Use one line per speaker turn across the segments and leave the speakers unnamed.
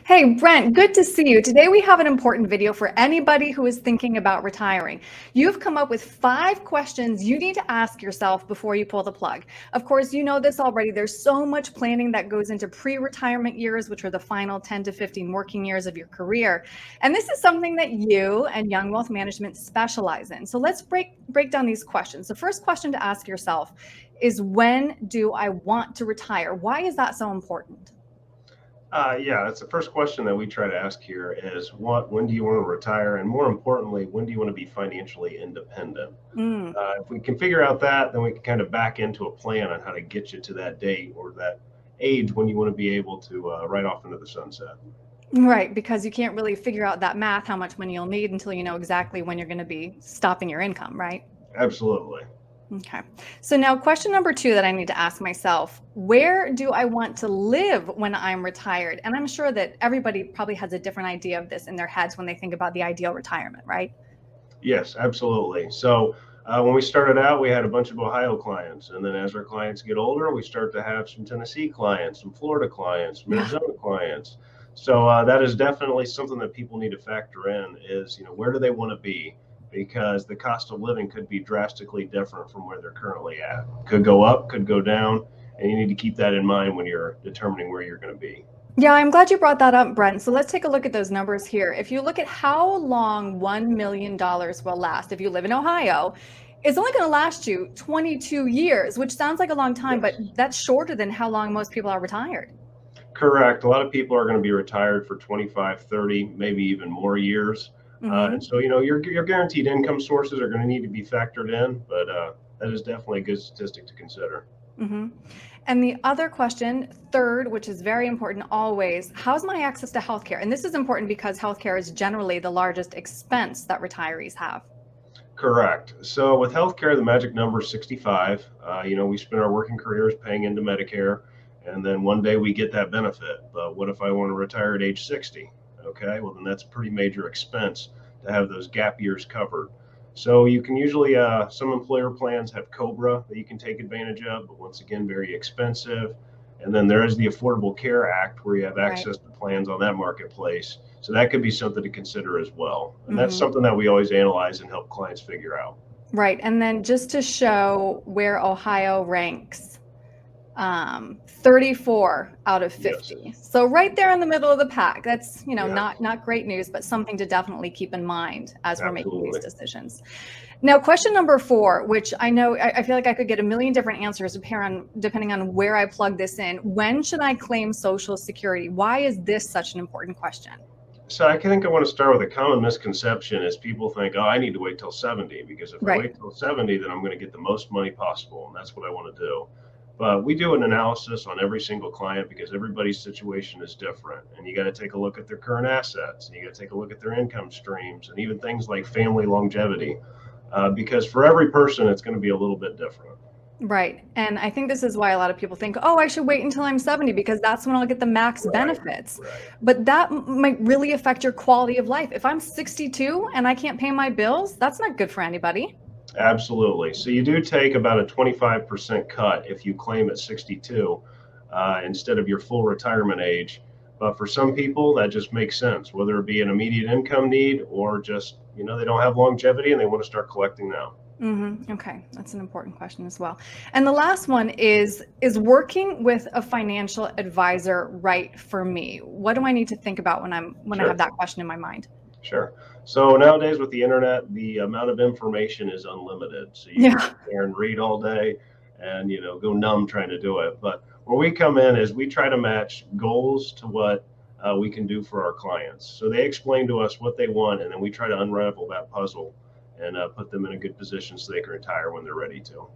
Hey, Brent, good to see you. Today we have an important video for anybody who is thinking about retiring. You've come up with 5 questions you need to ask yourself before you pull the plug. Of course, you know this already. There's so much planning that goes into pre-retirement years, which are the final 10 to 15 working years of your career. And this is something that you and Young Wealth Management specialize in. So let's break down these questions. The first question to ask yourself is, when do I want to retire? Why is that so important?
Yeah, that's the first question that we try to ask here is when do you want to retire? And more importantly, when do you want to be financially independent?
Mm.
If we can figure out that, then we can kind of back into a plan on how to get you to that date or that age when you want to be able to ride off into the sunset.
Right, because you can't really figure out that math, how much money you'll need until you know exactly when you're going to be stopping your income, right?
Absolutely.
Okay. So now question number 2 that I need to ask myself, where do I want to live when I'm retired? And I'm sure that everybody probably has a different idea of this in their heads when they think about the ideal retirement, right?
Yes, absolutely. So when we started out, we had a bunch of Ohio clients. And then as our clients get older, we start to have some Tennessee clients, some Florida clients, some
Yeah.
Arizona clients. So that is definitely something that people need to factor in is, where do they want to be? Because the cost of living could be drastically different from where they're currently at. Could go up, could go down. And you need to keep that in mind when you're determining where you're going to be.
Yeah, I'm glad you brought that up, Brent. So let's take a look at those numbers here. If you look at how long $1 million will last, if you live in Ohio, it's only going to last you 22 years, which sounds like a long time, but
Yes.
that's shorter than how long most people are retired.
Correct. A lot of people are going to be retired for 25, 30, maybe even more years. And
Hmm.
so, your guaranteed income sources are going to need to be factored in, but that is definitely a good statistic to consider.
Hmm. And the other question, third, which is very important always, how's my access to healthcare? And this is important because healthcare is generally the largest expense that retirees have.
Correct. So with healthcare, the magic number is 65. We spend our working careers paying into Medicare, and then one day we get that benefit. But what if I want to retire at age 60? Okay, well, then that's a pretty major expense to have those gap years covered. So you can usually, some employer plans have COBRA that you can take advantage of, but once again, very expensive. And then there is the Affordable Care Act where you have
Right.
access to plans on that marketplace. So that could be something to consider as well. And that's
Hmm.
something that we always analyze and help clients figure out.
Right. And then just to show where Ohio ranks, 34 out of
Yes,
50. So right there in the middle of the pack. That's,
yes,
not great news, but something to definitely keep in mind as we're making these
absolutely.
decisions. Now, question number 4, which I know I feel like I could get a million different answers depending on where I plug this in. When should I claim Social Security? Why is this such an important question?
So I think I want to start with a common misconception is people think, oh, I need to wait till 70 because if I
Right.
wait till 70, then I'm going to get the most money possible. And that's what I want to do. But we do an analysis on every single client because everybody's situation is different. And you got to take a look at their current assets and you got to take a look at their income streams and even things like family longevity. Because for every person, it's going to be a little bit different.
Right. And I think this is why a lot of people think, oh, I should wait until I'm 70 because that's when I'll get the max
Right,
benefits.
right.
But that might really affect your quality of life. If I'm 62 and I can't pay my bills, that's not good for anybody.
Absolutely. So you do take about a 25% cut if you claim at 62 instead of your full retirement age. But for some people, that just makes sense, whether it be an immediate income need or just, they don't have longevity and they want to start collecting now.
Okay, that's an important question as well. And the last one is working with a financial advisor right for me? What do I need to think about when I have
Sure.
that question in my mind?
Sure. So nowadays with the internet, the amount of information is unlimited. So you can
Yeah.
sit there and read all day and, go numb trying to do it. But where we come in is we try to match goals to what we can do for our clients. So they explain to us what they want, and then we try to unravel that puzzle and put them in a good position so they can retire when they're ready to.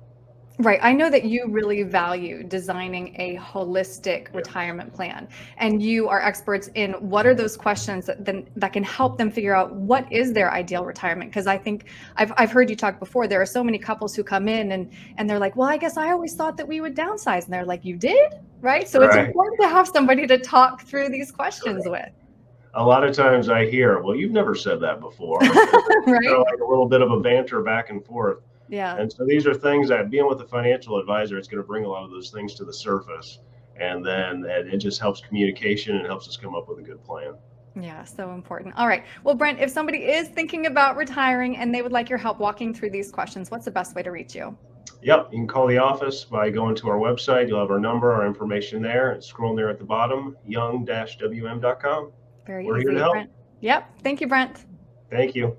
Right. I know that you really value designing a holistic
Yes.
retirement plan, and you are experts in what are those questions that can help them figure out what is their ideal retirement. Because I think I've heard you talk before. There are so many couples who come in and they're like, well, I guess I always thought that we would downsize, and they're like, you did, right? So it's
Right.
important to have somebody to talk through these questions
Correct.
with,
A lot of times I hear, well, you've never said that before. And it's kind of
right?
like a little bit of a banter back and forth.
Yeah.
And so these are things that being with a financial advisor, it's going to bring a lot of those things to the surface. And then it just helps communication and helps us come up with a good plan.
Yeah, so important. All right. Well, Brent, if somebody is thinking about retiring and they would like your help walking through these questions, what's the best way to reach you?
Yep, you can call the office by going to our website. You'll have our number, our information there. It's scrolling there at the bottom, young-wm.com.
Very
We're here to
easy,
help.
Brent. Yep. Thank you, Brent.
Thank you.